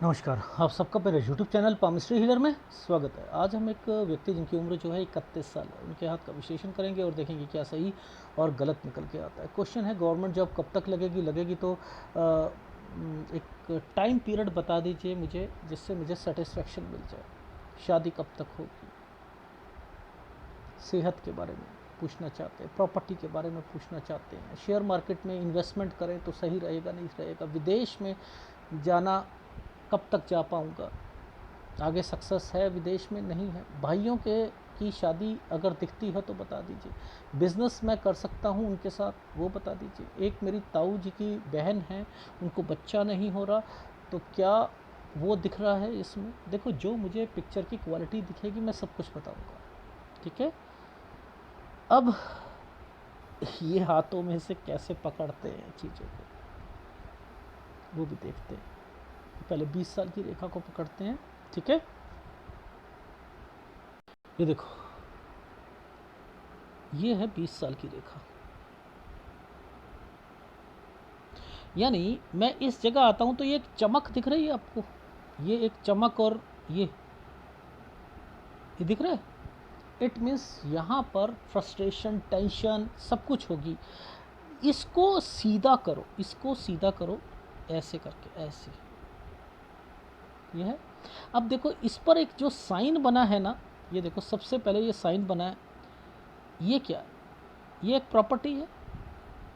नमस्कार, आप सबका मेरे यूट्यूब चैनल पामिस्ट्री हीलर में स्वागत है। आज हम एक व्यक्ति जिनकी उम्र जो है 31 साल है, उनके हाथ का विश्लेषण करेंगे और देखेंगे क्या सही और गलत निकल के आता है। क्वेश्चन है, गवर्नमेंट जॉब कब तक लगेगी तो एक टाइम पीरियड बता दीजिए मुझे, जिससे मुझे सेटिस्फेक्शन मिल जाए। शादी कब तक होगी, सेहत के बारे में पूछना चाहते हैं, प्रॉपर्टी के बारे में पूछना चाहते हैं, शेयर मार्केट में इन्वेस्टमेंट करें तो सही रहेगा नहीं रहेगा, विदेश में जाना कब तक जा पाऊँगा, आगे सक्सेस है विदेश में नहीं है, भाइयों के की शादी अगर दिखती है तो बता दीजिए, बिज़नेस मैं कर सकता हूँ उनके साथ वो बता दीजिए, एक मेरी ताऊ जी की बहन है, उनको बच्चा नहीं हो रहा, तो क्या वो दिख रहा है इसमें। देखो, जो मुझे पिक्चर की क्वालिटी दिखेगी मैं सब कुछ बताऊँगा, ठीक है। अब ये हाथों में से कैसे पकड़ते हैं चीज़ों को वो भी देखते हैं। पहले 20 साल की रेखा को पकड़ते हैं, ठीक है। ये देखो, ये है 20 साल की रेखा, यानी मैं इस जगह आता हूं तो ये एक चमक दिख रही है आपको, ये एक चमक और ये दिख रहा है। इट मीन्स यहाँ पर फ्रस्ट्रेशन, टेंशन सब कुछ होगी। इसको सीधा करो, इसको सीधा करो ऐसे करके, ऐसे ये है। अब देखो, इस पर एक जो साइन बना है ना, ये देखो, सबसे पहले ये साइन बना है, ये क्या है? ये एक प्रॉपर्टी है,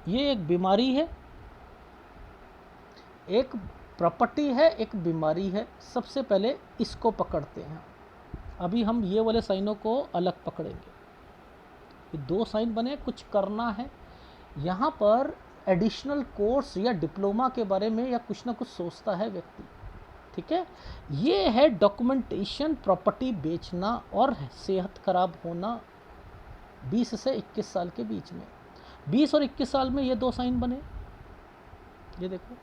ये एक बीमारी है, एक प्रॉपर्टी है, एक बीमारी है। सबसे पहले इसको पकड़ते हैं। अभी हम ये वाले साइनों को अलग पकड़ेंगे। ये दो साइन बने, कुछ करना है यहाँ पर, एडिशनल कोर्स या डिप्लोमा के बारे में या कुछ ना कुछ सोचता है व्यक्ति, ठीक है। ये है डॉक्यूमेंटेशन, प्रॉपर्टी बेचना और सेहत खराब होना 20 से 21 साल के बीच में। 20 और 21 साल में ये दो साइन बने, ये देखो।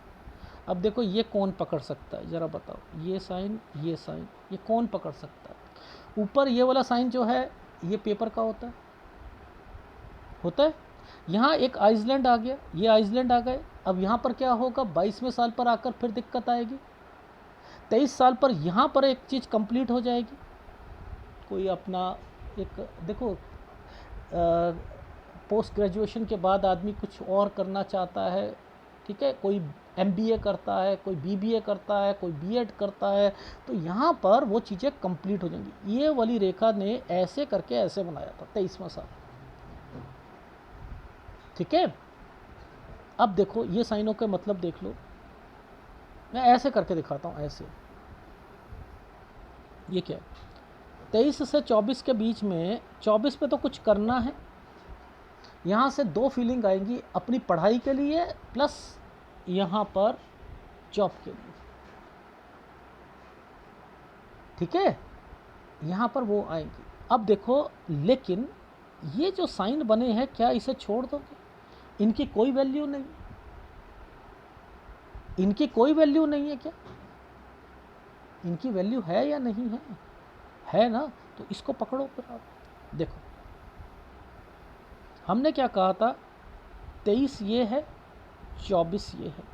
अब देखो, ये कौन पकड़ सकता है ज़रा बताओ, ये साइन, ये साइन, ये कौन पकड़ सकता है। ऊपर ये वाला साइन जो है ये पेपर का होता है। यहाँ एक आइसलैंड आ गया, ये आइसलैंड आ गए। अब यहाँ पर क्या होगा, 22वें साल पर आकर फिर दिक्कत आएगी। 23 साल पर यहाँ पर एक चीज़ कंप्लीट हो जाएगी। कोई अपना एक देखो, पोस्ट ग्रेजुएशन के बाद आदमी कुछ और करना चाहता है, ठीक है। कोई MBA करता है, कोई BBA करता है, कोई B.Ed करता है, तो यहाँ पर वो चीज़ें कंप्लीट हो जाएंगी। ये वाली रेखा ने ऐसे करके ऐसे बनाया था 23वां साल, ठीक है। अब देखो, ये साइनों के मतलब देख लो, मैं ऐसे करके दिखाता हूँ, ऐसे। ये क्या है, 23 से 24 के बीच में, 24 पे तो कुछ करना है। यहाँ से दो फीलिंग आएंगी, अपनी पढ़ाई के लिए प्लस यहाँ पर जॉब के लिए, ठीक है। यहाँ पर वो आएंगी। अब देखो, लेकिन ये जो साइन बने हैं, क्या इसे छोड़ दोगे? इनकी कोई वैल्यू नहीं, इनकी कोई वैल्यू नहीं है क्या? इनकी वैल्यू है या नहीं है? है ना, तो इसको पकड़ो फिर आप। देखो, हमने क्या कहा था, 23 ये है, 24 ये है,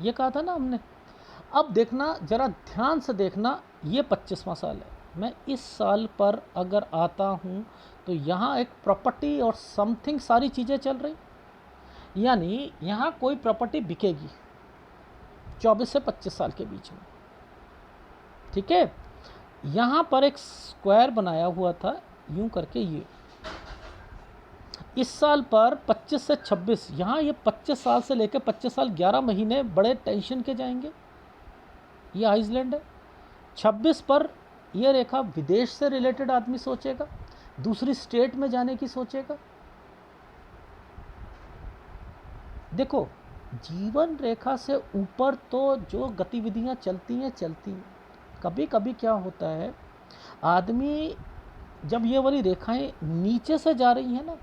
ये कहा था ना हमने। अब देखना, जरा ध्यान से देखना, ये 25वां साल है। मैं इस साल पर अगर आता हूँ तो यहाँ एक प्रॉपर्टी और समथिंग सारी चीज़ें चल रही, यानी यहाँ कोई प्रॉपर्टी बिकेगी 24 से 25 साल के बीच में, ठीक है। यहाँ पर एक स्क्वायर बनाया हुआ था यूं करके, ये इस साल पर 25 से 26, यहाँ ये 25 साल से लेकर 25 साल 11 महीने बड़े टेंशन के जाएंगे। ये आइसलैंड है। 26 पर यह रेखा विदेश से रिलेटेड आदमी सोचेगा, दूसरी स्टेट में जाने की सोचेगा। देखो, जीवन रेखा से ऊपर तो जो गतिविधियां चलती हैं। कभी कभी क्या होता है, आदमी जब ये वाली रेखाएं नीचे से जा रही हैं ना,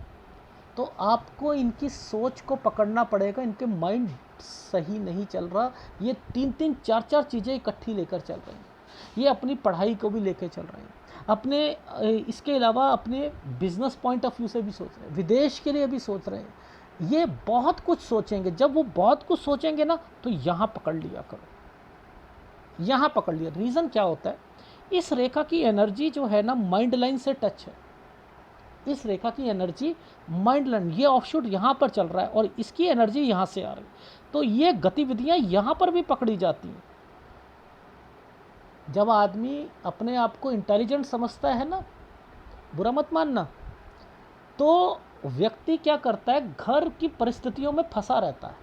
तो आपको इनकी सोच को पकड़ना पड़ेगा। इनके माइंड सही नहीं चल रहा, ये 3-3 4-4 चीज़ें इकट्ठी लेकर चल रहे हैं। ये अपनी पढ़ाई को भी लेकर चल रहे हैं, अपने इसके अलावा अपने बिजनेस पॉइंट ऑफ व्यू से भी सोच रहे हैं, विदेश के लिए भी सोच रहे हैं। ये बहुत कुछ सोचेंगे। जब वो बहुत कुछ सोचेंगे ना, तो यहाँ पकड़ लिया करो, यहाँ पकड़ लिया। रीज़न क्या होता है, इस रेखा की एनर्जी जो है ना माइंड लाइन से टच है। इस रेखा की एनर्जी माइंड लाइन, ये ऑफशूट यहाँ पर चल रहा है और इसकी एनर्जी यहाँ से आ रही, तो ये गतिविधियाँ यहाँ पर भी पकड़ी जाती हैं। जब आदमी अपने आप को इंटेलिजेंट समझता है ना, बुरा मत मानना, तो व्यक्ति क्या करता है, घर की परिस्थितियों में फंसा रहता है,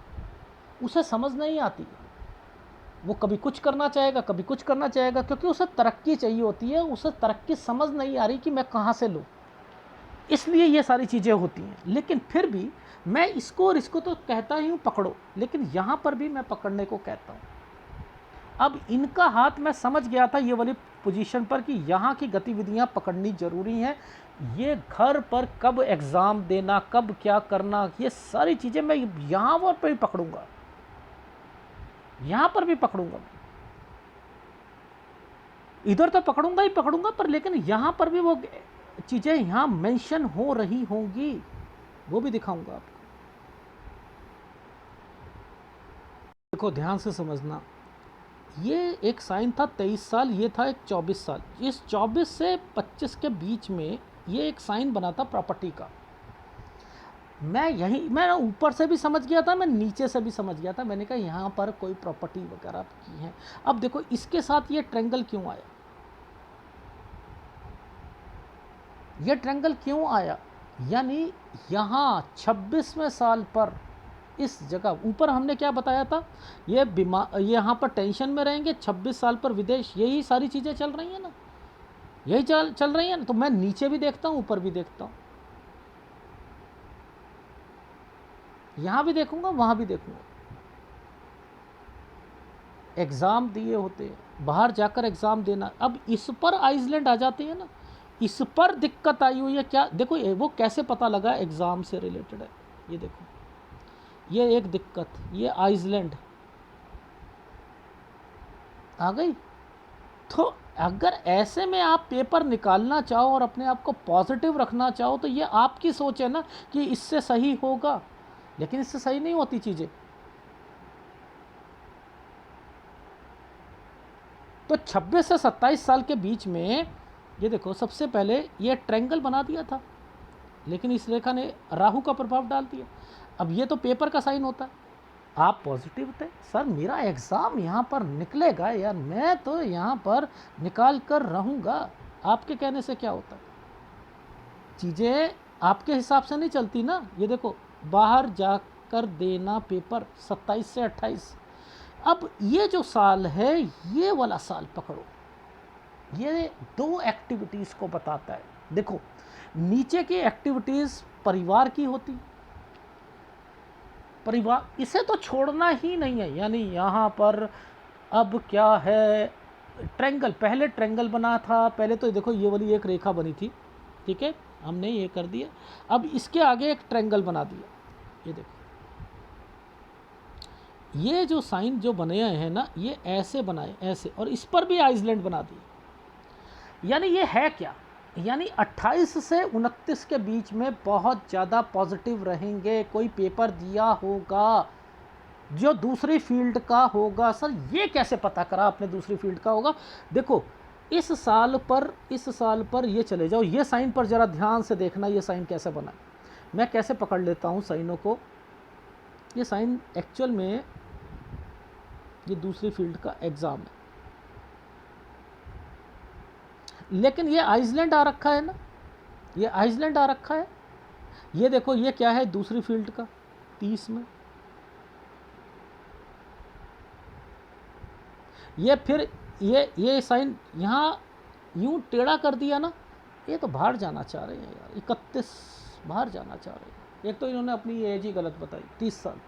उसे समझ नहीं आती, वो कभी कुछ करना चाहेगा कभी कुछ करना चाहेगा, क्योंकि उसे तरक्की चाहिए होती है, उसे तरक्की समझ नहीं आ रही कि मैं कहाँ से लूँ, इसलिए ये सारी चीज़ें होती हैं। लेकिन फिर भी मैं इसको और इसको तो कहता ही हूँ पकड़ो, लेकिन यहाँ पर भी मैं पकड़ने को कहता हूँ। अब इनका हाथ मैं समझ गया था ये वाली पोजीशन पर कि यहाँ की गतिविधियाँ पकड़नी ज़रूरी हैं। ये घर पर कब एग्ज़ाम देना, कब क्या करना, ये सारी चीज़ें मैं यहाँ पर भी पकड़ूंगा, यहाँ पर भी पकड़ूंगा, इधर तो पकड़ूंगा ही पकड़ूंगा, पर लेकिन यहाँ पर भी वो चीज़ें यहाँ मेंशन हो रही होंगी, वो भी दिखाऊंगा आपको। देखो ध्यान से समझना, ये एक साइन था 23 साल, ये था एक 24 साल। इस 24 से 25 के बीच में ये एक साइन बना था प्रॉपर्टी का। मैं ऊपर से भी समझ गया था, मैं नीचे से भी समझ गया था। मैंने कहा यहाँ पर कोई प्रॉपर्टी वगैरह की है। अब देखो इसके साथ ये ट्रायंगल क्यों आया, ये ट्रायंगल क्यों आया, यानी यहाँ 26वें साल पर इस जगह ऊपर हमने क्या बताया था, ये यहाँ पर टेंशन में रहेंगे, 26 साल पर विदेश, यही सारी चीज़ें चल रही हैं ना, यही चल रही है ना। तो मैं नीचे भी देखता हूँ ऊपर भी देखता हूँ, यहाँ भी देखूंगा वहाँ भी देखूंगा। एग्ज़ाम दिए होते हैं, बाहर जाकर एग्ज़ाम देना। अब इस पर आइसलैंड आ जाती है ना, इस पर दिक्कत आई हुई है क्या, देखो वो कैसे पता लगा एग्ज़ाम से रिलेटेड है। ये देखो ये एक दिक्कत, ये आइसलैंड आ गई। तो अगर ऐसे में आप पेपर निकालना चाहो और अपने आप को पॉजिटिव रखना चाहो, तो ये आपकी सोच है ना कि इससे सही होगा, लेकिन इससे सही नहीं होती चीज़ें। तो 26 से 27 साल के बीच में ये देखो, सबसे पहले ये ट्रायंगल बना दिया था, लेकिन इस रेखा ने राहु का प्रभाव डाल दिया। अब ये तो पेपर का साइन होता है, आप पॉजिटिव थे, सर मेरा एग्ज़ाम यहाँ पर निकलेगा यार, मैं तो यहाँ पर निकाल कर रहूँगा। आपके कहने से क्या होता है, चीज़ें आपके हिसाब से नहीं चलती ना। ये देखो बाहर जाकर देना पेपर 27 से 28। अब ये जो साल है, ये वाला साल पकड़ो, ये दो एक्टिविटीज़ को बताता है। देखो नीचे की एक्टिविटीज़ परिवार की होती, परिवार इसे तो छोड़ना ही नहीं है। यानी यहाँ पर अब क्या है, ट्रायंगल, पहले ट्रायंगल बना था, पहले तो देखो ये वाली एक रेखा बनी थी, ठीक है, हमने ये कर दिया। अब इसके आगे एक ट्रायंगल बना दिया, ये देखो ये जो साइन जो बने हैं ना, ये ऐसे बनाए ऐसे, और इस पर भी आइसलैंड बना दिए। यानी ये है क्या, यानी 28 से 29 के बीच में बहुत ज़्यादा पॉजिटिव रहेंगे। कोई पेपर दिया होगा जो दूसरी फील्ड का होगा, सर ये कैसे पता करा आपने दूसरी फील्ड का होगा। देखो इस साल पर ये चले जाओ, ये साइन पर ज़रा ध्यान से देखना, ये साइन कैसे बना, मैं कैसे पकड़ लेता हूँ साइनों को। ये साइन एक्चुअल में ये दूसरी फील्ड का एग्ज़ाम है, लेकिन ये आइसलैंड आ रखा है ना, ये आइसलैंड आ रखा है। ये देखो ये क्या है, दूसरी फील्ड का 30 में। ये फिर ये साइन यहाँ यूं टेढ़ा कर दिया ना, ये तो बाहर जाना चाह रहे हैं यार, 31 बाहर जाना चाह रहे हैं। एक तो इन्होंने अपनी एज ही गलत बताई, 30 साल।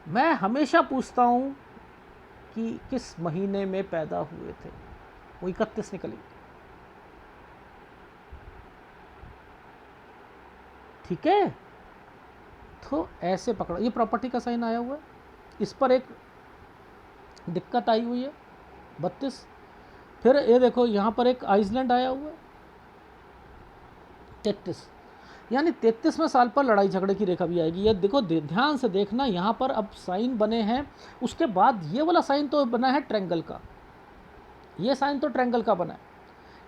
मैं हमेशा पूछता हूँ कि किस महीने में पैदा हुए थे, वो 31 निकली, ठीक है। तो ऐसे पकड़ो, ये प्रॉपर्टी का साइन आया हुआ है, इस पर एक दिक्कत आई हुई है 32। फिर ये देखो यहाँ पर एक आइसलैंड आया हुआ है 33। यानी 33वें साल पर लड़ाई झगड़े की रेखा भी आएगी। ये देखो ध्यान से देखना, यहाँ पर अब साइन बने हैं, उसके बाद ये वाला साइन तो बना है ट्रायंगल का, ये साइन तो ट्रायंगल का बना है,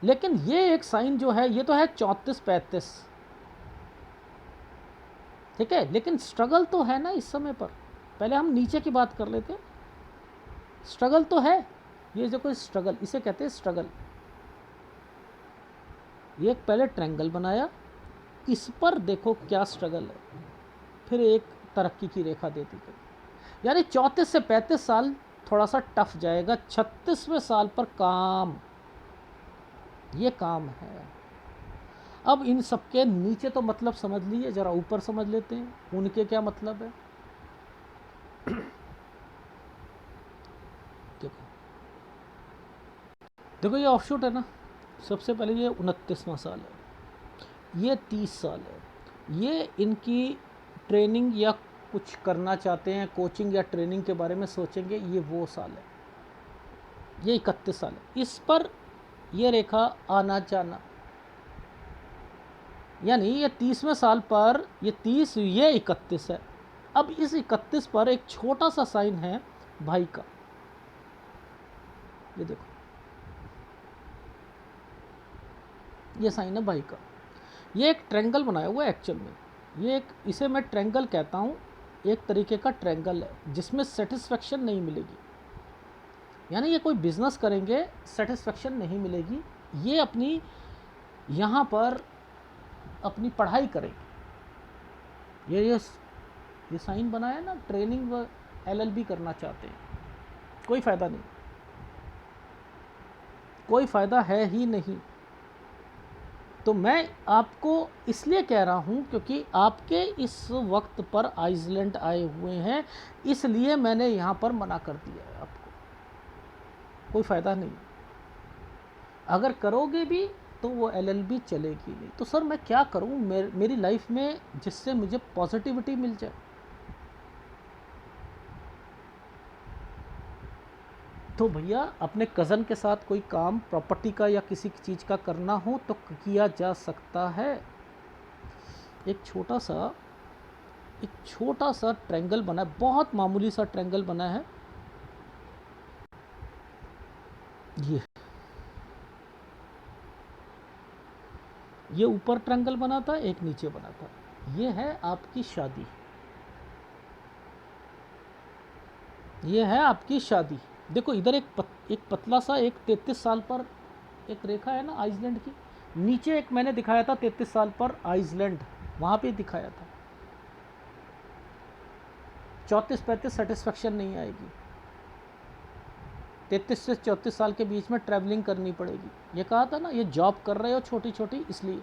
लेकिन ये एक साइन जो है ये तो है 34-35, ठीक है, लेकिन स्ट्रगल तो है ना इस समय पर। पहले हम नीचे की बात कर लेते हैं, स्ट्रगल तो है, ये जो कोई स्ट्रगल, इसे कहते हैं स्ट्रगल। ये पहले ट्रायंगल बनाया, इस पर देखो क्या स्ट्रगल है, फिर एक तरक्की की रेखा देती गई, यानी 34 से 35 साल थोड़ा सा टफ जाएगा, 36वें साल पर काम, ये काम है। अब इन सबके नीचे तो मतलब समझ लिए, जरा ऊपर समझ लेते हैं उनके क्या मतलब है। देखो देखो ये ऑफशूट है ना, सबसे पहले ये 29वां साल है, ये 30 साल है, ये इनकी ट्रेनिंग या कुछ करना चाहते हैं, कोचिंग या ट्रेनिंग के बारे में सोचेंगे, ये वो साल है, ये 31 साल है, इस पर ये रेखा आना जाना, यानी ये 30वें साल पर ये 30, ये 31 है। अब इस 31 पर एक छोटा सा साइन है भाई का, ये देखो ये साइन है भाई का, ये एक ट्रायंगल बनाया हुआ है एक्चुअल में, ये एक, इसे मैं ट्रायंगल कहता हूँ, एक तरीके का ट्रायंगल है जिसमें सेटिस्फेक्शन नहीं मिलेगी, यानी ये कोई बिजनेस करेंगे सेटिस्फेक्शन नहीं मिलेगी, ये अपनी यहाँ पर अपनी पढ़ाई करेंगे। ये साइन बनाया ना, ट्रेनिंग व LLB करना चाहते हैं, कोई फ़ायदा नहीं, कोई फ़ायदा है ही नहीं। तो मैं आपको इसलिए कह रहा हूँ क्योंकि आपके इस वक्त पर आइसलैंड आए हुए हैं, इसलिए मैंने यहाँ पर मना कर दिया है आपको, कोई फ़ायदा नहीं, अगर करोगे भी तो वो LLB चलेगी नहीं। तो सर मैं क्या करूँ मेरी लाइफ में जिससे मुझे पॉजिटिविटी मिल जाए। तो भैया अपने कज़न के साथ कोई काम प्रॉपर्टी का या किसी चीज़ का करना हो तो किया जा सकता है। एक छोटा सा ट्रायंगल बना है, बहुत मामूली सा ट्रायंगल बना है, ये ऊपर ट्रायंगल बना था, एक नीचे बना था, ये है आपकी शादी, ये है आपकी शादी। देखो इधर एक पतला सा एक 33 साल पर एक रेखा है ना आइसलैंड की, नीचे एक मैंने दिखाया था 33 साल पर आइसलैंड, वहाँ पे दिखाया था। 34-35 सेटिस्फेक्शन नहीं आएगी, 33 से 34 साल के बीच में ट्रैवलिंग करनी पड़ेगी। ये कहा था ना, ये जॉब कर रहे हो छोटी छोटी, इसलिए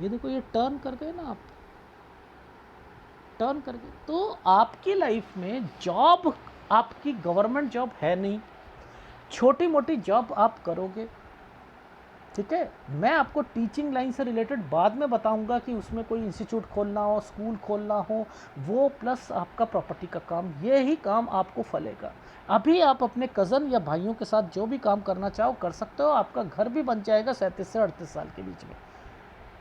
ये देखो ये टर्न कर गए ना आप, टर्न कर गए। तो आपकी लाइफ में जॉब, आपकी गवर्नमेंट जॉब है नहीं, छोटी मोटी जॉब आप करोगे, ठीक है। मैं आपको टीचिंग लाइन से रिलेटेड बाद में बताऊंगा कि उसमें कोई इंस्टीट्यूट खोलना हो, स्कूल खोलना हो, वो प्लस आपका प्रॉपर्टी का काम, ये ही काम आपको फलेगा। अभी आप अपने कज़न या भाइयों के साथ जो भी काम करना चाहो कर सकते हो, आपका घर भी बन जाएगा 37 से 38 साल के बीच में,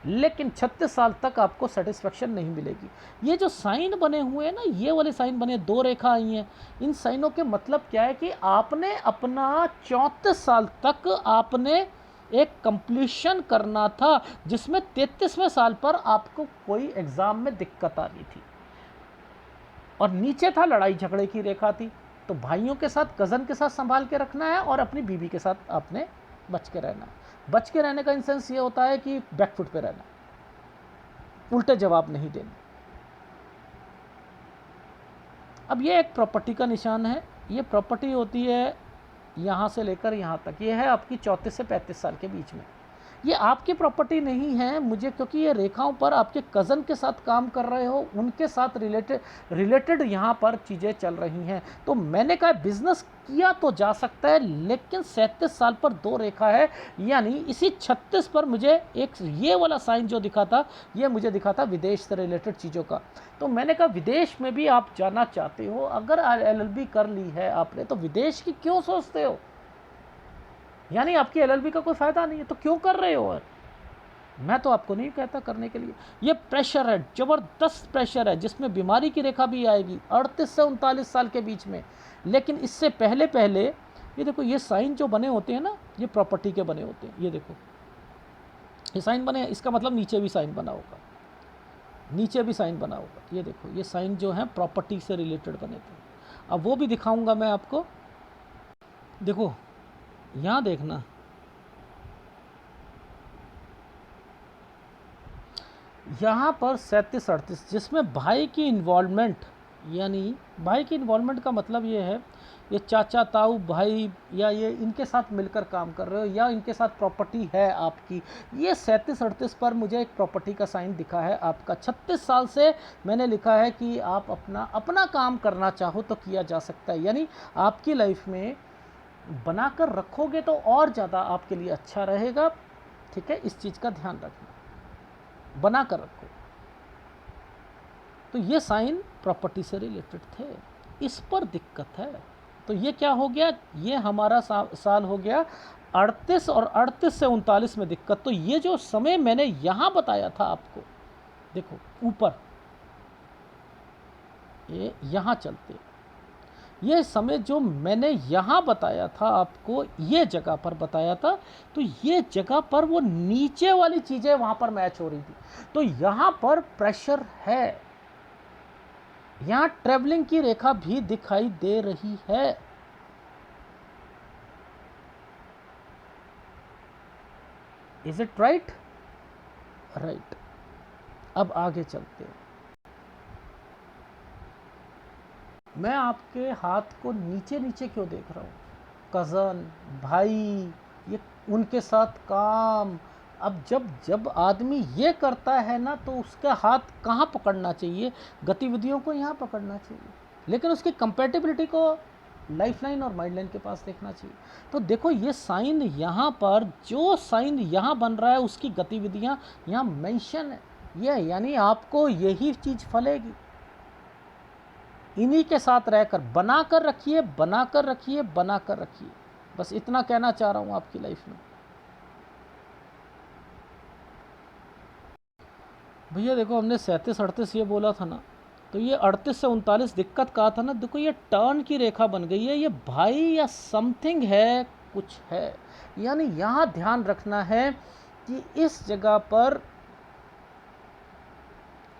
लेकिन 36 साल तक आपको सेटिस्फेक्शन नहीं मिलेगी। ये जो साइन बने हुए हैं ना, ये वाले साइन बने, 2 रेखा आई हैं, इन साइनों के मतलब क्या है कि आपने अपना 34 साल तक आपने एक कंप्लीशन करना था, जिसमें 33वें साल पर आपको कोई एग्ज़ाम में दिक्कत आ रही थी, और नीचे था लड़ाई झगड़े की रेखा थी। तो भाइयों के साथ, कज़न के साथ संभाल के रखना है, और अपनी बीवी के साथ आपने बच के रहना है। बच के रहने का इन सेंस ये होता है कि बैकफुट पे रहना, उल्टे जवाब नहीं देने। अब ये एक प्रॉपर्टी का निशान है, ये प्रॉपर्टी होती है यहाँ से लेकर यहाँ तक, ये है आपकी 34 से 35 साल के बीच में। ये आपकी प्रॉपर्टी नहीं है मुझे, क्योंकि ये रेखाओं पर आपके कज़न के साथ काम कर रहे हो, उनके साथ रिलेटेड यहाँ पर चीज़ें चल रही हैं। तो मैंने कहा बिजनेस किया तो जा सकता है, लेकिन 37 साल पर 2 रेखा है, यानी इसी 36 पर मुझे एक ये वाला साइन जो दिखा था, ये मुझे दिखा था विदेश से रिलेटेड चीज़ों का। तो मैंने कहा विदेश में भी आप जाना चाहते हो, अगर LLB कर ली है आपने, तो विदेश की क्यों सोचते हो, यानी आपकी LLB का कोई फ़ायदा नहीं है, तो क्यों कर रहे हो। मैं तो आपको नहीं कहता करने के लिए। ये प्रेशर है, ज़बरदस्त प्रेशर है, जिसमें बीमारी की रेखा भी आएगी 38 से 39 साल के बीच में। लेकिन इससे पहले पहले ये देखो, ये साइन जो बने होते हैं ना, ये प्रॉपर्टी के बने होते हैं। ये देखो, ये साइन बने हैं, इसका मतलब नीचे भी साइन बना होगा, नीचे भी साइन बना होगा। ये देखो, ये साइन जो है प्रॉपर्टी से रिलेटेड बने थे। अब वो भी दिखाऊंगा मैं आपको। देखो यहाँ देखना, यहाँ पर 37-38 जिसमें भाई की इन्वॉल्वमेंट, यानी भाई की इन्वॉल्वमेंट का मतलब ये है, ये चाचा ताऊ भाई या ये इनके साथ मिलकर काम कर रहे हो, या इनके साथ प्रॉपर्टी है आपकी। ये 37-38 पर मुझे एक प्रॉपर्टी का साइन दिखा है आपका। 36 साल से मैंने लिखा है कि आप अपना काम करना चाहो तो किया जा सकता है, यानी आपकी लाइफ में बनाकर रखोगे तो और ज़्यादा आपके लिए अच्छा रहेगा। ठीक है, इस चीज़ का ध्यान रखना, बना कर रखो। तो ये साइन प्रॉपर्टी से रिलेटेड थे, इस पर दिक्कत है। तो ये क्या हो गया, ये हमारा साल हो गया 38, और 38 से 39 में दिक्कत। तो ये जो समय मैंने यहाँ बताया था आपको, देखो ऊपर ये यहाँ चलते, ये समय जो मैंने यहाँ बताया था आपको, ये जगह पर बताया था, तो ये जगह पर वो नीचे वाली चीज़ें वहाँ पर मैच हो रही थी। तो यहाँ पर प्रेशर है, यहाँ ट्रेवलिंग की रेखा भी दिखाई दे रही है। Is it right? राइट। अब आगे चलते हैं। मैं आपके हाथ को नीचे नीचे क्यों देख रहा हूँ? कज़न, भाई, ये उनके साथ काम। अब जब आदमी ये करता है ना, तो उसका हाथ कहाँ पकड़ना चाहिए? गतिविधियों को यहाँ पकड़ना चाहिए, लेकिन उसकी कंपैटिबिलिटी को लाइफलाइन और माइंडलाइन के पास देखना चाहिए। तो देखो, ये साइन यहाँ पर, जो साइन यहाँ बन रहा है, उसकी गतिविधियाँ यहाँ मेंशन है। ये यानी आपको यही चीज़ फलेगी। इन्हीं के साथ रहकर बना कर रखिए, बना कर रखिए, बना कर रखिए। बस इतना कहना चाह रहा हूँ आपकी लाइफ में। भैया देखो, हमने 37-38 ये बोला था ना, तो ये 38 से 39 दिक्कत कहा था ना। देखो, ये टर्न की रेखा बन गई है, ये भाई या समथिंग है, कुछ है। यानी यहाँ ध्यान रखना है कि इस जगह पर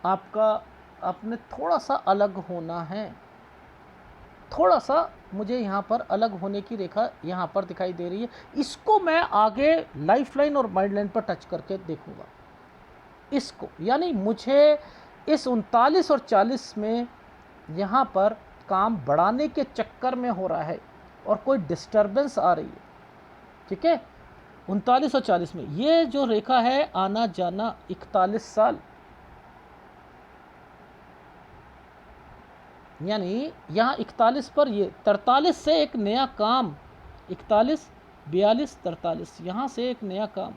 आपका अपने थोड़ा सा अलग होना है। थोड़ा सा मुझे यहाँ पर अलग होने की रेखा यहाँ पर दिखाई दे रही है। इसको मैं आगे लाइफलाइन और माइंडलाइन पर टच करके देखूँगा इसको। यानी मुझे इस 39 और 40 में यहाँ पर काम बढ़ाने के चक्कर में हो रहा है और कोई डिस्टर्बेंस आ रही है। ठीक है, 39 और 40 में ये जो रेखा है, आना जाना 41 साल, यानी यहाँ 41 पर ये 43 से एक नया काम, 41, 42, 43, यहाँ से एक नया काम।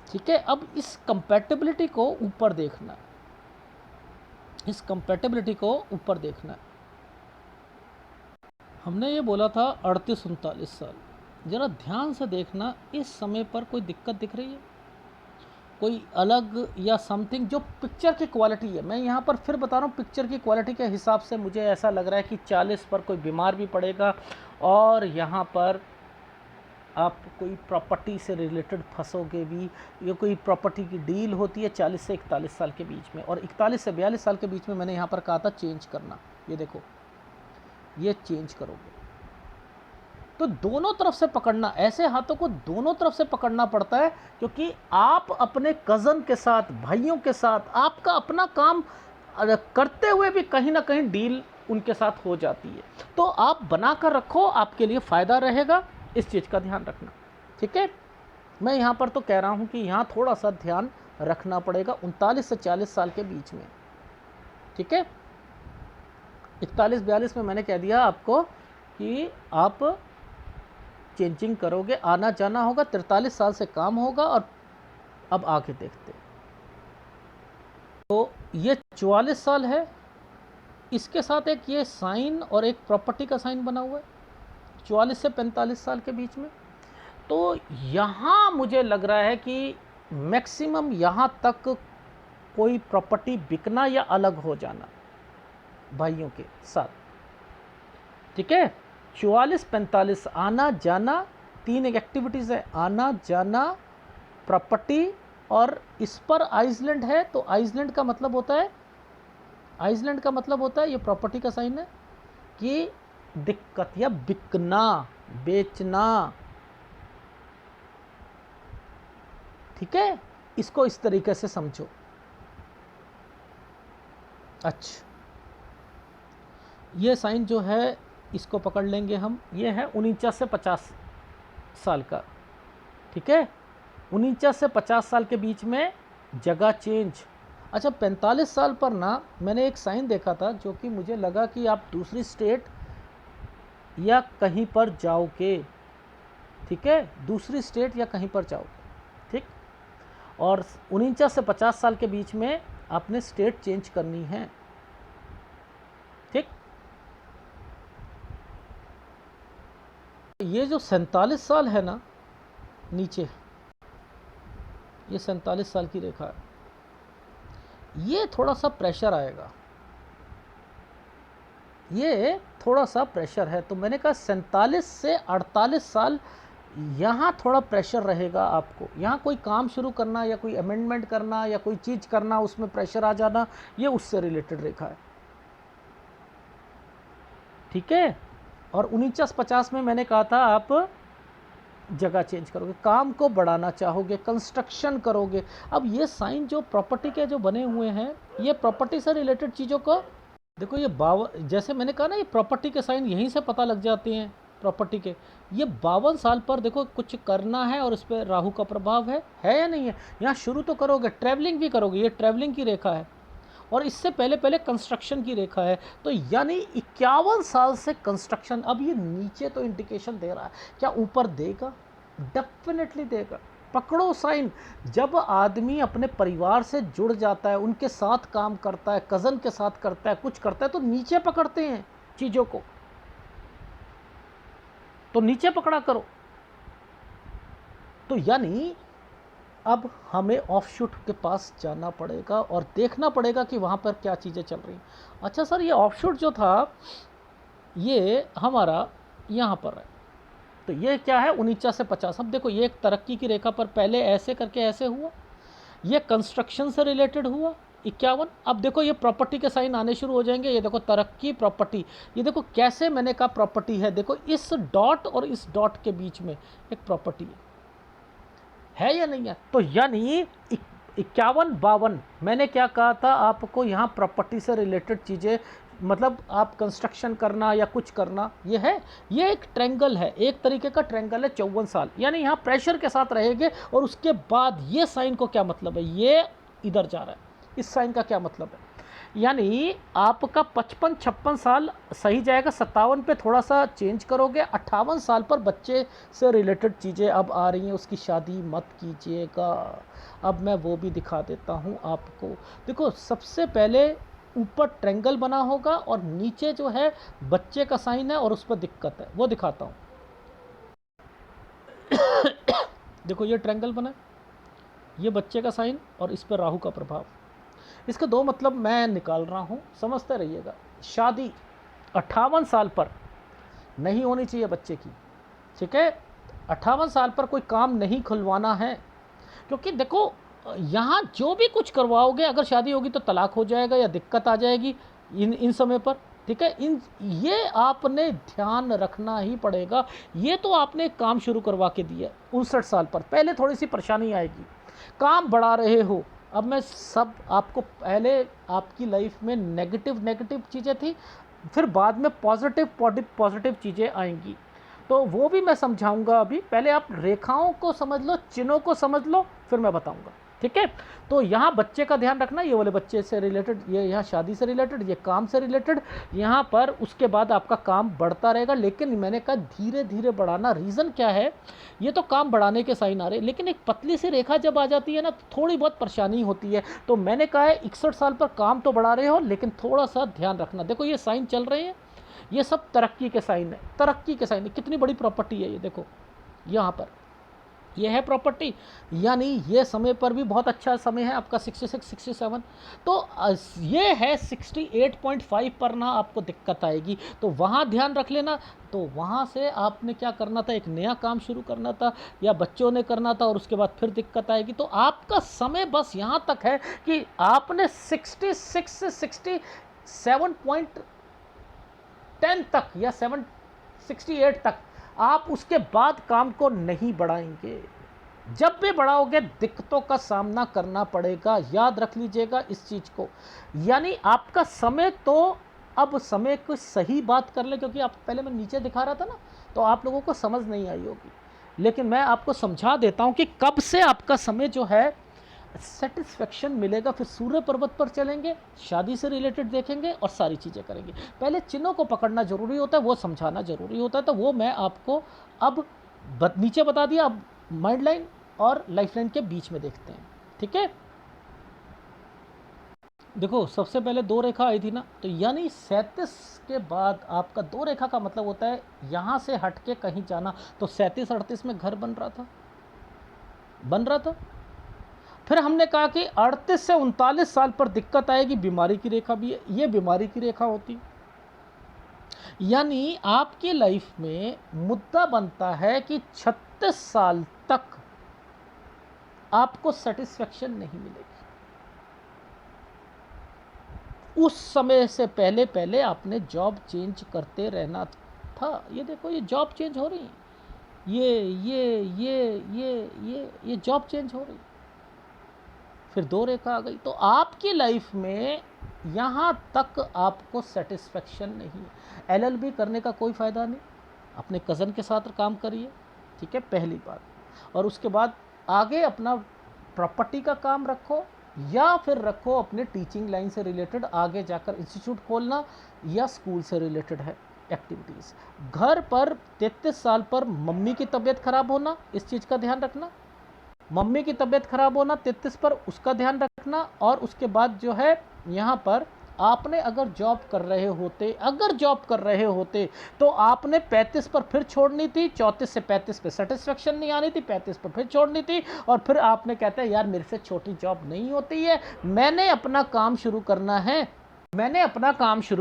ठीक है, अब इस कंपैटिबिलिटी को ऊपर देखना है, इस कंपैटिबिलिटी को ऊपर देखना है। हमने ये बोला था 38-39 साल। ज़रा ध्यान से देखना, इस समय पर कोई दिक्कत दिख रही है, कोई अलग या समथिंग जो पिक्चर की क्वालिटी है। मैं यहाँ पर फिर बता रहा हूँ, पिक्चर की क्वालिटी के हिसाब से मुझे ऐसा लग रहा है कि 40 पर कोई बीमार भी पड़ेगा, और यहाँ पर आप कोई प्रॉपर्टी से रिलेटेड फंसोगे भी। ये कोई प्रॉपर्टी की डील होती है 40 से 41 साल के बीच में, और 41 से 42 साल के बीच में मैंने यहाँ पर कहा था चेंज करना। ये देखो, ये चेंज करोगे तो दोनों तरफ से पकड़ना, ऐसे हाथों को दोनों तरफ से पकड़ना पड़ता है, क्योंकि आप अपने कज़न के साथ, भाइयों के साथ, आपका अपना काम करते हुए भी कहीं ना कहीं डील उनके साथ हो जाती है। तो आप बना कर रखो, आपके लिए फ़ायदा रहेगा, इस चीज़ का ध्यान रखना। ठीक है, मैं यहाँ पर तो कह रहा हूँ कि यहाँ थोड़ा सा ध्यान रखना पड़ेगा 39 से 40 साल के बीच में। ठीक है, 41-42 में मैंने कह दिया आपको कि आप चेंजिंग करोगे, आना जाना होगा, 43 साल से काम होगा। और अब आगे देखते हैं, तो ये 44 साल है, इसके साथ एक ये साइन और एक प्रॉपर्टी का साइन बना हुआ है। 44 से 45 साल के बीच में। तो यहाँ मुझे लग रहा है कि मैक्सिमम यहाँ तक कोई प्रॉपर्टी बिकना या अलग हो जाना भाइयों के साथ, ठीक है। 44-45 आना जाना, 3 एक्टिविटीज़ है, आना जाना, प्रॉपर्टी, और इस पर आइसलैंड है तो आइसलैंड का मतलब होता है, आइसलैंड का मतलब होता है, ये प्रॉपर्टी का साइन है कि दिक्कत या बिकना, बेचना, ठीक है। इसको इस तरीके से समझो। अच्छा, ये साइन जो है इसको पकड़ लेंगे हम, ये है 49 से 50 साल का, ठीक है। 49 से 50 साल के बीच में जगह चेंज। अच्छा, 45 साल पर ना मैंने एक साइन देखा था जो कि मुझे लगा कि आप दूसरी स्टेट या कहीं पर जाओगे, ठीक है, दूसरी स्टेट या कहीं पर जाओगे, ठीक। और 49 से 50 साल के बीच में आपने स्टेट चेंज करनी है, ठीक। ये जो 47 साल है ना नीचे, ये 47 साल की रेखा है, ये थोड़ा सा प्रेशर आएगा, ये थोड़ा सा प्रेशर है। तो मैंने कहा 47 से 48 साल यहाँ थोड़ा प्रेशर रहेगा आपको, यहाँ कोई काम शुरू करना या कोई अमेंडमेंट करना या कोई चीज़ करना, उसमें प्रेशर आ जाना, ये उससे रिलेटेड रेखा है, ठीक है। और 49-50 में मैंने कहा था आप जगह चेंज करोगे, काम को बढ़ाना चाहोगे, कंस्ट्रक्शन करोगे। अब ये साइन जो प्रॉपर्टी के जो बने हुए हैं, ये प्रॉपर्टी से रिलेटेड चीज़ों को देखो, ये जैसे मैंने कहा ना, ये प्रॉपर्टी के साइन यहीं से पता लग जाते हैं प्रॉपर्टी के। ये 52 साल पर देखो कुछ करना है और इस पर राहु का प्रभाव है या नहीं है। यहाँ शुरू तो करोगे, ट्रैवलिंग भी करोगे, ये ट्रैवलिंग की रेखा है, और इससे पहले पहले कंस्ट्रक्शन की रेखा है। तो यानी 51 साल से कंस्ट्रक्शन। अब ये नीचे तो इंडिकेशन दे रहा है, क्या ऊपर देगा? डेफिनेटली देगा। पकड़ो साइन। जब आदमी अपने परिवार से जुड़ जाता है, उनके साथ काम करता है, कज़न के साथ करता है, कुछ करता है, तो नीचे पकड़ते हैं चीज़ों को, तो नीचे पकड़ा करो। तो यानी अब हमें ऑफशूट के पास जाना पड़ेगा और देखना पड़ेगा कि वहाँ पर क्या चीज़ें चल रही हैं। अच्छा सर, ये ऑफशूट जो था ये हमारा यहाँ पर है, तो ये क्या है 49 से 50। अब देखो, ये एक तरक्की की रेखा पर पहले ऐसे करके ऐसे हुआ, ये कंस्ट्रक्शन से रिलेटेड हुआ 51। अब देखो ये प्रॉपर्टी के साइन आने शुरू हो जाएंगे। ये देखो तरक्की, प्रॉपर्टी, ये देखो कैसे मैंने कहा प्रॉपर्टी है। देखो इस डॉट और इस डॉट के बीच में एक प्रॉपर्टी है या नहीं है। तो यानी 51-52 मैंने क्या कहा था आपको, यहाँ प्रॉपर्टी से रिलेटेड चीज़ें, मतलब आप कंस्ट्रक्शन करना या कुछ करना, ये है, ये एक ट्रायंगल है, एक तरीके का ट्रायंगल है 54 साल, यानी यहाँ प्रेशर के साथ रहेंगे। और उसके बाद ये साइन को क्या मतलब है, ये इधर जा रहा है, इस साइन का क्या मतलब है, यानी आपका 55-56 साल सही जाएगा, 57 पे थोड़ा सा चेंज करोगे, 58 साल पर बच्चे से रिलेटेड चीज़ें अब आ रही हैं, उसकी शादी मत कीजिएगा। अब मैं वो भी दिखा देता हूँ आपको। देखो सबसे पहले ऊपर ट्रायंगल बना होगा और नीचे जो है बच्चे का साइन है और उस पर दिक्कत है, वो दिखाता हूँ। देखो ये ट्रायंगल बना, ये बच्चे का साइन और इस पर राहु का प्रभाव। इसके दो मतलब मैं निकाल रहा हूँ, समझते रहिएगा। शादी 58 साल पर नहीं होनी चाहिए बच्चे की, ठीक है। 58 साल पर कोई काम नहीं खुलवाना है, क्योंकि देखो यहाँ जो भी कुछ करवाओगे, अगर शादी होगी तो तलाक हो जाएगा या दिक्कत आ जाएगी इन समय पर, ठीक है। ये आपने ध्यान रखना ही पड़ेगा। ये तो आपने काम शुरू करवा के दिया 59 साल पर, पहले थोड़ी सी परेशानी आएगी, काम बढ़ा रहे हो। अब मैं सब आपको, पहले आपकी लाइफ में नेगेटिव चीज़ें थी, फिर बाद में पॉजिटिव चीज़ें आएंगी, तो वो भी मैं समझाऊंगा। अभी पहले आप रेखाओं को समझ लो, चिन्हों को समझ लो, फिर मैं बताऊंगा, ठीक है। तो यहाँ बच्चे का ध्यान रखना, ये वाले बच्चे से रिलेटेड, ये यहाँ शादी से रिलेटेड, ये काम से रिलेटेड, यहाँ पर उसके बाद आपका काम बढ़ता रहेगा। लेकिन मैंने कहा धीरे धीरे बढ़ाना। रीज़न क्या है, ये तो काम बढ़ाने के साइन आ रहे, लेकिन एक पतली सी रेखा जब आ जाती है ना, थोड़ी बहुत परेशानी होती है। तो मैंने कहा है 61 साल पर काम तो बढ़ा रहे हो, लेकिन थोड़ा सा ध्यान रखना। देखो ये साइन चल रहे हैं, ये सब तरक्की के साइन है, तरक्की के साइन है। कितनी बड़ी प्रॉपर्टी है ये, देखो यहाँ पर ये है प्रॉपर्टी, यानी ये समय पर भी बहुत अच्छा समय है आपका 66 67। तो ये है 68.5 पर ना आपको दिक्कत आएगी, तो वहाँ ध्यान रख लेना। तो वहाँ से आपने क्या करना था, एक नया काम शुरू करना था या बच्चों ने करना था, और उसके बाद फिर दिक्कत आएगी। तो आपका समय बस यहाँ तक है कि आपने 66 से 67.10 तक या 768 तक आप उसके बाद काम को नहीं बढ़ाएंगे। जब भी बढ़ाओगे दिक्कतों का सामना करना पड़ेगा, याद रख लीजिएगा इस चीज़ को। यानी आपका समय, तो अब समय को सही बात कर ले, क्योंकि आप पहले मैं नीचे दिखा रहा था ना, तो आप लोगों को समझ नहीं आई होगी, लेकिन मैं आपको समझा देता हूं कि कब से आपका समय जो है सेटिस्फेक्शन मिलेगा। फिर सूर्य पर्वत पर चलेंगे, शादी से रिलेटेड देखेंगे और सारी चीज़ें करेंगे। पहले चिन्हों को पकड़ना जरूरी होता है, वो समझाना जरूरी होता है, तो वो मैं आपको अब नीचे बता दिया। अब माइंड लाइन और लाइफ लाइन के बीच में देखते हैं, ठीक है। देखो सबसे पहले दो रेखा आई थी ना, तो यानी 37 के बाद आपका दो रेखा का मतलब होता है यहाँ से हट के कहीं जाना। तो 37 38 में घर बन रहा था। फिर हमने कहा कि 38 से 39 साल पर दिक्कत आएगी, बीमारी की रेखा भी है, ये बीमारी की रेखा होती। यानी आपकी लाइफ में मुद्दा बनता है कि 36 साल तक आपको सेटिस्फेक्शन नहीं मिलेगी। उस समय से पहले पहले आपने जॉब चेंज करते रहना था। ये देखो ये जॉब चेंज हो रही है, ये जॉब चेंज हो रही। फिर दो रेखा आ गई, तो आपकी लाइफ में यहाँ तक आपको सेटिस्फेक्शन नहीं है। एलएलबी करने का कोई फ़ायदा नहीं, अपने कज़न के साथ काम करिए, ठीक है, पहली बात। और उसके बाद आगे अपना प्रॉपर्टी का काम रखो, या फिर रखो अपने टीचिंग लाइन से रिलेटेड, आगे जाकर इंस्टीट्यूट खोलना या स्कूल से रिलेटेड है एक्टिविटीज़। घर पर 33 साल पर मम्मी की तबीयत खराब होना, इस चीज़ का ध्यान रखना। मम्मी की तबीयत खराब होना 33 पर, उसका ध्यान रखना। और उसके बाद जो है यहाँ पर आपने अगर जॉब कर रहे होते तो आपने 35 पर फिर छोड़नी थी, 34 से 35 पे सेटिस्फेक्शन नहीं आनी थी, 35 पर फिर छोड़नी थी। और फिर आपने कहते हैं यार मेरे से छोटी जॉब नहीं होती है, मैंने अपना काम शुरू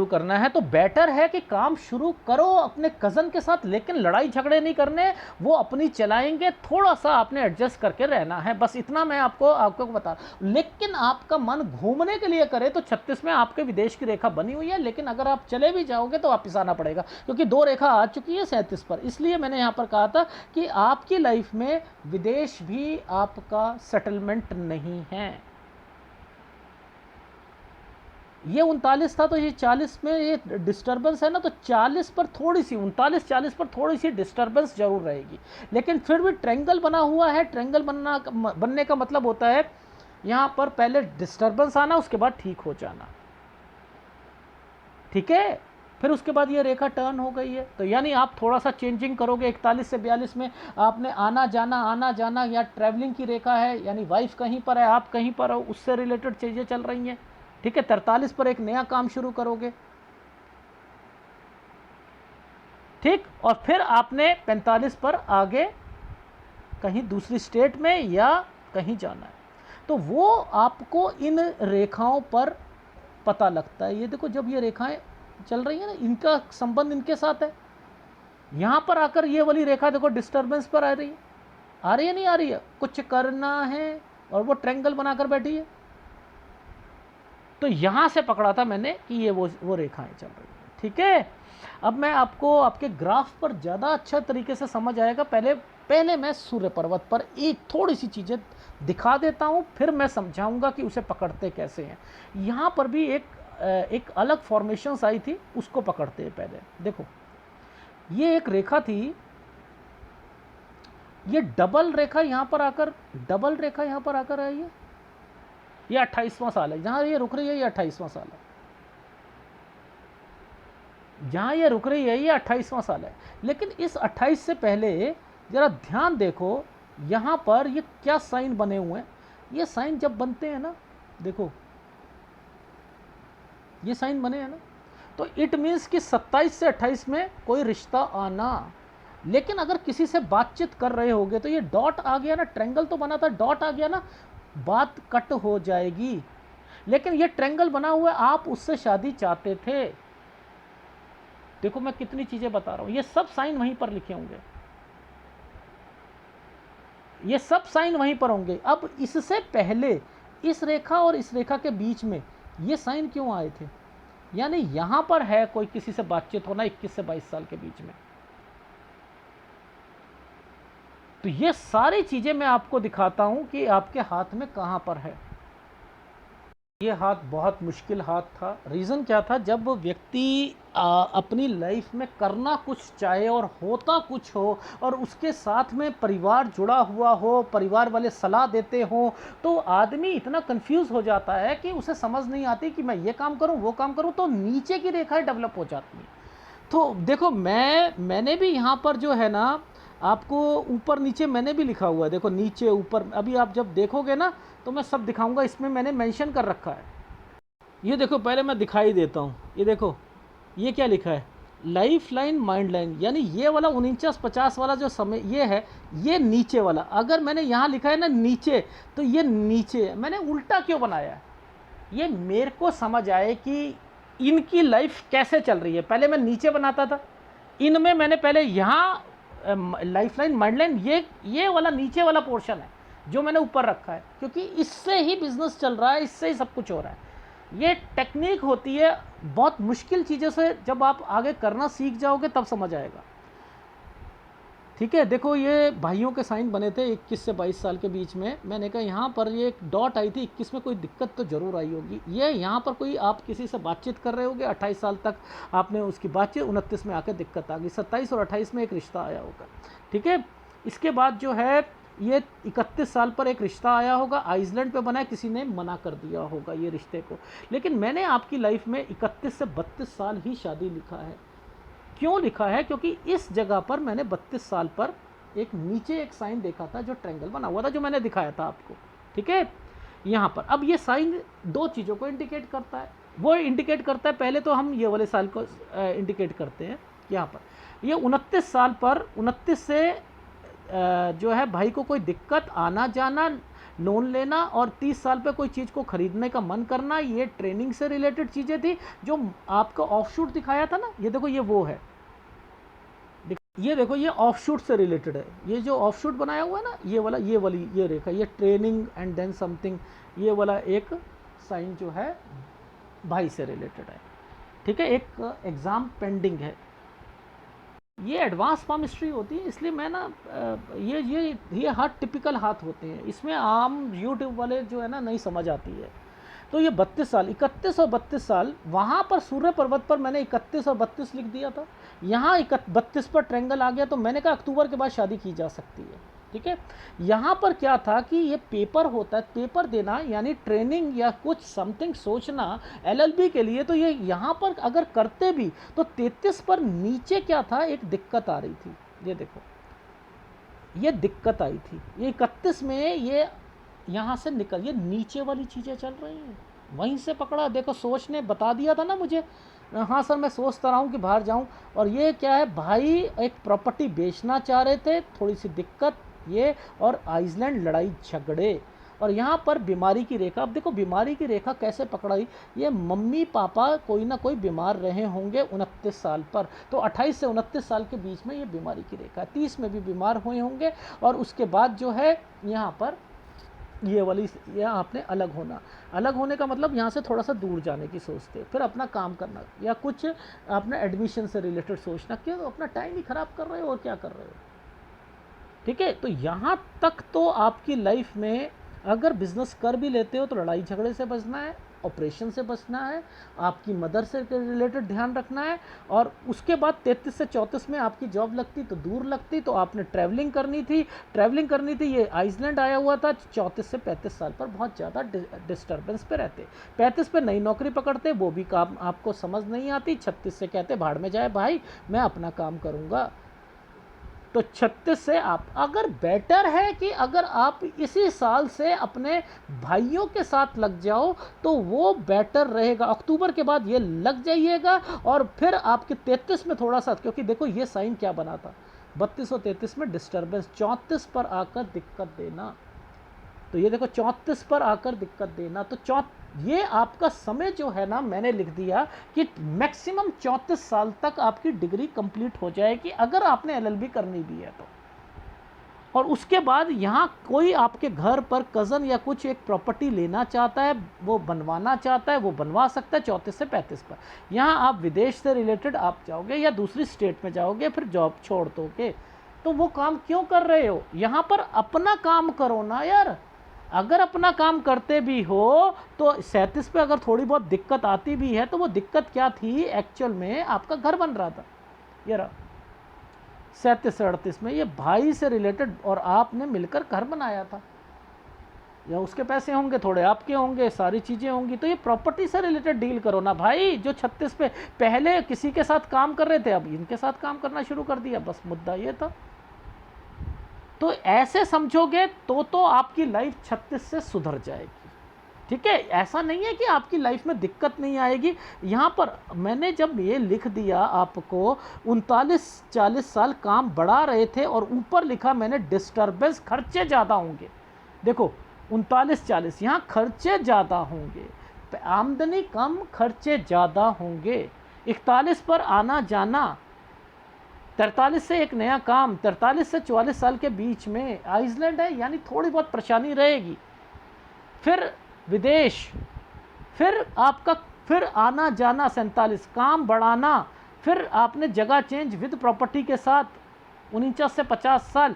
करना है, तो बेटर है कि काम शुरू करो अपने कज़न के साथ, लेकिन लड़ाई झगड़े नहीं करने, वो अपनी चलाएंगे, थोड़ा सा आपने एडजस्ट करके रहना है, बस इतना मैं आपको बता। लेकिन आपका मन घूमने के लिए करे तो 36 में आपके विदेश की रेखा बनी हुई है, लेकिन अगर आप चले भी जाओगे तो वापिस आना पड़ेगा, क्योंकि दो रेखा आ चुकी है 37 पर। इसलिए मैंने यहाँ पर कहा था कि आपकी लाइफ में विदेश भी आपका सेटलमेंट नहीं है। ये 39 था, तो ये 40 में ये डिस्टर्बेंस है ना, तो 40 पर थोड़ी सी 39 40 पर थोड़ी सी डिस्टर्बेंस जरूर रहेगी, लेकिन फिर भी ट्रायंगल बना हुआ है। ट्रायंगल बनने का मतलब होता है यहाँ पर पहले डिस्टर्बेंस आना, उसके बाद ठीक हो जाना, ठीक है। फिर उसके बाद ये रेखा टर्न हो गई है, तो यानी आप थोड़ा सा चेंजिंग करोगे। 41 से 42 में आपने आना जाना या ट्रैवलिंग की रेखा है, यानी वाइफ कहीं पर है, आप कहीं पर हो, उससे रिलेटेड चीज़ें चल रही हैं, ठीक है। 43 पर एक नया काम शुरू करोगे, ठीक। और फिर आपने 45 पर आगे कहीं दूसरी स्टेट में या कहीं जाना है, तो वो आपको इन रेखाओं पर पता लगता है। ये देखो जब ये रेखाएं चल रही है ना, इनका संबंध इनके साथ है। यहां पर आकर ये वाली रेखा देखो डिस्टर्बेंस पर आ रही है नहीं आ रही है, कुछ करना है, और वो ट्रायंगल बनाकर बैठी है। तो यहां से पकड़ा था मैंने कि ये वो रेखाएं चल रही है, ठीक है। अब मैं आपको आपके ग्राफ पर ज़्यादा अच्छा तरीके से समझ आएगा। पहले मैं सूर्य पर्वत पर एक थोड़ी सी चीज़ें दिखा देता हूं, फिर मैं समझाऊंगा कि उसे पकड़ते कैसे हैं। यहाँ पर भी एक अलग फॉर्मेशंस आई थी, उसको पकड़ते हैं पहले। देखो ये एक रेखा थी, ये डबल रेखा यहाँ पर आकर आई है। ये 28वां साल है, जहां ये रुक रही है ये 28वां साल है, जहां ये रुक रही है ये 28वां साल है। लेकिन इस 28 से पहले जरा ध्यान देखो, यहां पर ये क्या साइन बने हुए हैं। ये साइन जब बनते हैं ना, देखो ये साइन बने हैं ना, तो इट मीन्स कि 27 से 28 में कोई रिश्ता आना। लेकिन अगर किसी से बातचीत कर रहे होगे तो ये डॉट आ गया ना, ट्रायंगल तो बना था, डॉट आ गया ना, बात कट हो जाएगी। लेकिन ये ट्रायंगल बना हुआ है, आप उससे शादी चाहते थे। देखो मैं कितनी चीजें बता रहा हूं, ये सब साइन वहीं पर लिखे होंगे, ये सब साइन वहीं पर होंगे। अब इससे पहले इस रेखा और इस रेखा के बीच में ये साइन क्यों आए थे? यानी यहां पर है कोई किसी से बातचीत होना 21 से 22 साल के बीच में। तो ये सारी चीजें मैं आपको दिखाता हूं कि आपके हाथ में कहां पर है। ये हाथ बहुत मुश्किल हाथ था। रीज़न क्या था? जब व्यक्ति अपनी लाइफ में करना कुछ चाहे और होता कुछ हो और उसके साथ में परिवार जुड़ा हुआ हो, परिवार वाले सलाह देते हो, तो आदमी इतना कंफ्यूज हो जाता है कि उसे समझ नहीं आती कि मैं ये काम करूं वो काम करूं, तो नीचे की रेखाएं डेवलप हो जाती हैं। तो देखो मैंने भी यहाँ पर जो है ना, आपको ऊपर नीचे मैंने भी लिखा हुआ है, देखो नीचे ऊपर। अभी आप जब देखोगे ना तो मैं सब दिखाऊंगा, इसमें मैंने मेंशन कर रखा है। ये देखो पहले मैं दिखाई देता हूँ, ये देखो ये क्या लिखा है, लाइफ लाइन माइंड लाइन। यानी ये वाला 49-50 वाला जो समय ये है, ये नीचे वाला। अगर मैंने यहाँ लिखा है ना नीचे, तो ये नीचे है। मैंने उल्टा क्यों बनाया है? ये मेरे को समझ आए कि इनकी लाइफ कैसे चल रही है। पहले मैं नीचे बनाता था, इनमें मैंने पहले यहाँ लाइफ लाइन माइंड लाइन, ये वाला नीचे वाला पोर्शन है जो मैंने ऊपर रखा है, क्योंकि इससे ही बिजनेस चल रहा है, इससे ही सब कुछ हो रहा है। ये टेक्निक होती है, बहुत मुश्किल चीज़ों से जब आप आगे करना सीख जाओगे तब समझ आएगा। ठीक है, देखो ये भाइयों के साइन बने थे 21 से 22 साल के बीच में। मैंने कहा यहाँ पर ये एक डॉट आई थी 21 में, कोई दिक्कत तो ज़रूर आई होगी। ये यहाँ पर कोई आप किसी से बातचीत कर रहे होगे, 28 साल तक आपने उसकी बातचीत, 29 में आकर दिक्कत आ गई, 27 और 28 में एक रिश्ता आया होगा। ठीक है, इसके बाद जो है ये 31 साल पर एक रिश्ता आया होगा, आइसलैंड पे बना है, किसी ने मना कर दिया होगा ये रिश्ते को। लेकिन मैंने आपकी लाइफ में 31 से 32 साल ही शादी लिखा है। क्यों लिखा है? क्योंकि इस जगह पर मैंने 32 साल पर एक नीचे एक साइन देखा था जो ट्रायंगल बना हुआ था, जो मैंने दिखाया था आपको। ठीक है, यहाँ पर अब ये साइन दो चीज़ों को इंडिकेट करता है। वो इंडिकेट करता है, पहले तो हम ये वाले साल को इंडिकेट करते हैं। यहाँ पर ये 29 साल पर, 29 से जो है भाई को कोई दिक्कत, आना जाना, लोन लेना, और 30 साल पे कोई चीज़ को खरीदने का मन करना, ये ट्रेनिंग से रिलेटेड चीज़ें थी। जो आपका ऑफशूट दिखाया था ना, ये देखो ये वो है, ये देखो ये ऑफशूट से रिलेटेड है। ये जो ऑफशूट बनाया हुआ है ना, ये वाला, ये वाली ये रेखा, ये ट्रेनिंग एंड देन समथिंग, ये वाला एक साइन जो है भाई से रिलेटेड है। ठीक है, एक एग्ज़ाम पेंडिंग है। ये एडवांस पामिस्ट्री होती है, इसलिए मैं ना ये हाथ टिपिकल हाथ होते हैं, इसमें आम यूट्यूब वाले जो है ना नहीं समझ आती है। तो ये 32 साल, 31 और 32 साल, वहाँ पर सूर्य पर्वत पर मैंने 31 और 32 लिख दिया था। यहाँ 32 पर ट्रायंगल आ गया, तो मैंने कहा अक्टूबर के बाद शादी की जा सकती है। ठीक है, यहाँ पर क्या था कि ये पेपर होता है, पेपर देना यानी ट्रेनिंग या कुछ समथिंग सोचना एलएलबी के लिए। तो ये यहाँ पर अगर करते भी तो 33 पर नीचे क्या था, एक दिक्कत आ रही थी। ये देखो ये दिक्कत आई थी, ये 31 में ये यहाँ से निकल, ये नीचे वाली चीज़ें चल रही हैं, वहीं से पकड़ा। देखो सोच ने बता दिया था ना मुझे, हाँ सर मैं सोचता रहा हूँ कि बाहर जाऊँ। और ये क्या है, भाई एक प्रॉपर्टी बेचना चाह रहे थे, थोड़ी सी दिक्कत ये, और आइसलैंड लड़ाई झगड़े, और यहाँ पर बीमारी की रेखा। अब देखो बीमारी की रेखा कैसे पकड़ाई, ये मम्मी पापा कोई ना कोई बीमार रहे होंगे 29 साल पर, तो 28 से 29 साल के बीच में ये बीमारी की रेखा, 30 में भी बीमार हुए होंगे। और उसके बाद जो है यहाँ पर ये वाली, यहाँ आपने अलग होना, अलग होने का मतलब यहाँ से थोड़ा सा दूर जाने की सोचते, फिर अपना काम करना, या कुछ आपने एडमिशन से रिलेटेड सोचना, क्यों अपना टाइम ही ख़राब कर रहे हो और क्या कर रहे हो। ठीक है, तो यहाँ तक तो आपकी लाइफ में अगर बिजनेस कर भी लेते हो तो लड़ाई झगड़े से बचना है, ऑपरेशन से बचना है, आपकी मदर से रिलेटेड ध्यान रखना है। और उसके बाद 33 से 34 में आपकी जॉब लगती तो दूर लगती, तो आपने ट्रैवलिंग करनी थी। ये आइसलैंड आया हुआ था। 34 से 35 साल पर बहुत ज़्यादा डिस्टर्बेंस पे रहते, 35 पे नई नौकरी पकड़ते, वो भी काम आपको समझ नहीं आती। 36 से कहते भाड़ में जाए भाई, मैं अपना काम करूँगा। तो 36 से आप अगर बेटर है कि अगर आप इसी साल से अपने भाइयों के साथ लग जाओ तो वो बेटर रहेगा। अक्टूबर के बाद ये लग जाइएगा और फिर आपके 33 में थोड़ा सा, क्योंकि देखो ये साइन क्या बना था 32 और 33 में डिस्टर्बेंस, 34 पर आकर दिक्कत देना। तो ये देखो 34 पर आकर दिक्कत देना, तो ये आपका समय जो है ना, मैंने लिख दिया कि मैक्सिमम 34 साल तक आपकी डिग्री कंप्लीट हो जाएगी अगर आपने एलएलबी करनी भी है तो। और उसके बाद यहाँ कोई आपके घर पर कज़न या कुछ एक प्रॉपर्टी लेना चाहता है, वो बनवाना चाहता है, वो बनवा सकता है 34 से 35 पर। यहाँ आप विदेश से रिलेटेड आप जाओगे या दूसरी स्टेट में जाओगे, फिर जॉब छोड़ दोगे, तो वो काम क्यों कर रहे हो? यहाँ पर अपना काम करो ना यार। अगर अपना काम करते भी हो तो 37 पे अगर थोड़ी बहुत दिक्कत आती भी है तो वो दिक्कत क्या थी एक्चुअल में, आपका घर बन रहा था। ये रहा 37 से 38 में ये भाई से रिलेटेड और आपने मिलकर घर बनाया था, या उसके पैसे होंगे, थोड़े आपके होंगे, सारी चीज़ें होंगी, तो ये प्रॉपर्टी से रिलेटेड डील करो ना भाई। जो 36 पे पहले किसी के साथ काम कर रहे थे अब इनके साथ काम करना शुरू कर दिया, बस मुद्दा ये था। तो ऐसे समझोगे तो आपकी लाइफ 36 से सुधर जाएगी, ठीक है। ऐसा नहीं है कि आपकी लाइफ में दिक्कत नहीं आएगी। यहाँ पर मैंने जब ये लिख दिया आपको 39-40 साल काम बढ़ा रहे थे और ऊपर लिखा मैंने डिस्टर्बेंस, खर्चे ज़्यादा होंगे। देखो 39-40 यहाँ खर्चे ज़्यादा होंगे, आमदनी कम खर्चे ज़्यादा होंगे। 41 पर आना जाना, 43 से एक नया काम, 43 से 44 साल के बीच में आइसलैंड है, यानी थोड़ी बहुत परेशानी रहेगी। फिर विदेश, फिर आपका फिर आना जाना 47, काम बढ़ाना, फिर आपने जगह चेंज विद प्रॉपर्टी के साथ 49 से 50 साल,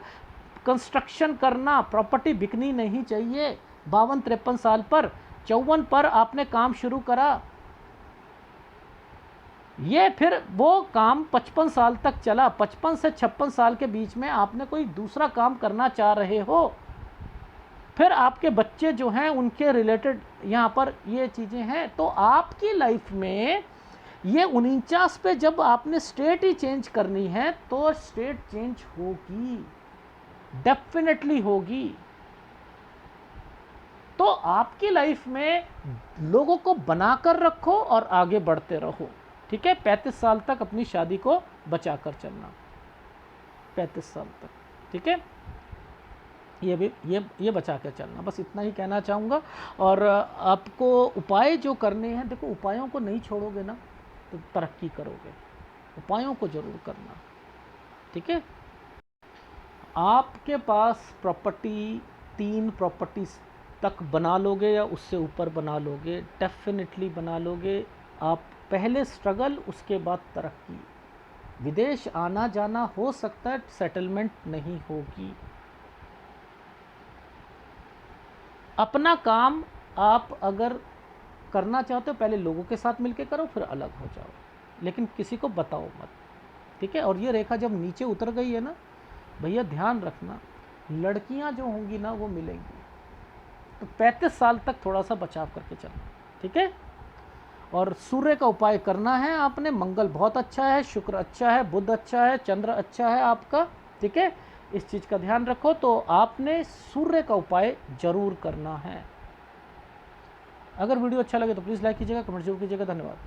कंस्ट्रक्शन करना, प्रॉपर्टी बिकनी नहीं चाहिए 52-53 साल पर, 54 पर आपने काम शुरू करा। ये फिर वो काम 55 साल तक चला, 55 से 56 साल के बीच में आपने कोई दूसरा काम करना चाह रहे हो। फिर आपके बच्चे जो हैं उनके रिलेटेड यहाँ पर ये चीज़ें हैं। तो आपकी लाइफ में ये 49 पे जब आपने स्टेट ही चेंज करनी है तो स्टेट चेंज होगी, डेफिनेटली होगी। तो आपकी लाइफ में लोगों को बनाकर रखो और आगे बढ़ते रहो, ठीक है। 35 साल तक अपनी शादी को बचा कर चलना, 35 साल तक, ठीक है। ये बचा कर चलना, बस इतना ही कहना चाहूँगा। और आपको उपाय जो करने हैं, देखो उपायों को नहीं छोड़ोगे ना तो तरक्की करोगे, उपायों को ज़रूर करना, ठीक है। आपके पास प्रॉपर्टी 3 प्रॉपर्टीज तक बना लोगे या उससे ऊपर बना लोगे, डेफिनेटली बना लोगे। आप पहले स्ट्रगल, उसके बाद तरक्की। विदेश आना जाना हो सकता है, सेटलमेंट नहीं होगी। अपना काम आप अगर करना चाहते हो पहले लोगों के साथ मिलके करो, फिर अलग हो जाओ, लेकिन किसी को बताओ मत, ठीक है। और ये रेखा जब नीचे उतर गई है ना भैया, ध्यान रखना लड़कियां जो होंगी ना वो मिलेंगी, तो 35 साल तक थोड़ा सा बचाव करके चलना, ठीक है। और सूर्य का उपाय करना है आपने, मंगल बहुत अच्छा है, शुक्र अच्छा है, बुध अच्छा है, चंद्र अच्छा है आपका, ठीक है। इस चीज़ का ध्यान रखो। तो आपने सूर्य का उपाय जरूर करना है। अगर वीडियो अच्छा लगे तो प्लीज़ लाइक कीजिएगा, कमेंट जरूर कीजिएगा। धन्यवाद।